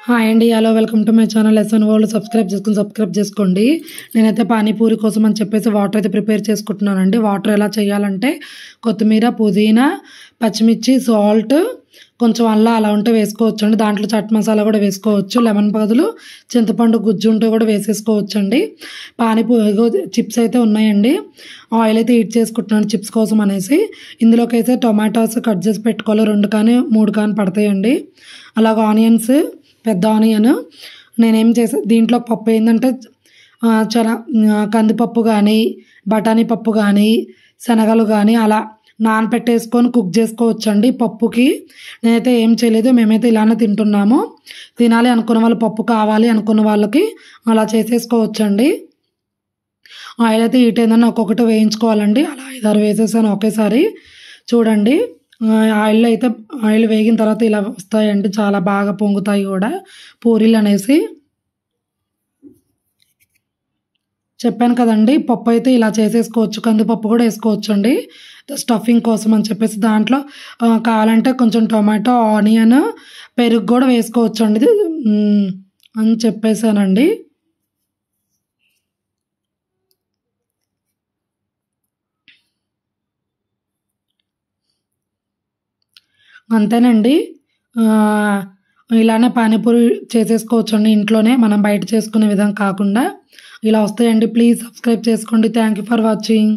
Hi అండి, hello, welcome to my channel S N world. Subscribe చేసుకోండి. నేనైతే పానీపూరి కోసం అని చెప్పేసి వాటర్ అయితే ప్రిపేర్ చేసుకుంటున్నానండి. వాటర్ ఎలా చేయాలంటే కొత్తిమీర, పుదీనా, పచ్చిమిర్చి, సాల్ట్, కొంచెం అల్లం అలా ఉంటే వేసుకోవచ్చు అండి. దాంట్లో చాట్ మసాలా కూడా వేసుకోవచ్చు. లెమన్ బదులు చింతపండు గుజ్జు ఉంటే కూడా వేసేసుకోవచ్చు అండి. పానీపూరి చిప్స్ అయితే ఉన్నాయండి. ఆయిల్ అయితే హీట్ చేసుకుంటున్నాను చిప్స్ కోసం అనేసి. ఇందులోకి అయితే టొమాటోస్ కట్ చేసి పెట్టుకోవాలి. 2 కానీ 3 కానీ పడతాయండి. అలాగే ఆనియన్స్, పెద్ద ఆనియన్. నేనేం చేసా దీంట్లో పప్పు ఏంటంటే కందిపప్పు కానీ, బఠానీ పప్పు కానీ, శనగలు కానీ అలా నానపెట్టేసుకొని కుక్ చేసుకోవచ్చండి. పప్పుకి నేనైతే ఏం చేయలేదు, మేమైతే ఇలానే తింటున్నాము. తినాలి అనుకున్న వాళ్ళు, పప్పు కావాలి అనుకున్న వాళ్ళకి అలా చేసేసుకోవచ్చండి. ఆయిల్ అయితే హీట్ అయిందని ఒక్కొక్కటి వేయించుకోవాలండి. అలా 5-6 వేసేసాను ఒకేసారి. చూడండి, ఆయిల్ వేగిన తర్వాత ఇలా వస్తాయండి. చాలా బాగా పొంగుతాయి కూడా పూరీలు అనేసి. చెప్పాను కదండి, పప్పు అయితే ఇలా చేసేసుకోవచ్చు. కందిపప్పు కూడా వేసుకోవచ్చు అండి స్టఫింగ్ కోసం అని చెప్పేసి. దాంట్లో కావాలంటే కొంచెం టొమాటో, ఆనియన్, పెరుగు కూడా వేసుకోవచ్చు అండి అని చెప్పేసానండి. అంతేనండి. ఇలానే పానీపూరి చేసేసుకోవచ్చు అండి ఇంట్లోనే, మనం బయట చేసుకునే విధంగా కాకుండా. ఇలా వస్తాయండి. ప్లీజ్ సబ్స్క్రైబ్ చేసుకోండి. Thank you for watching.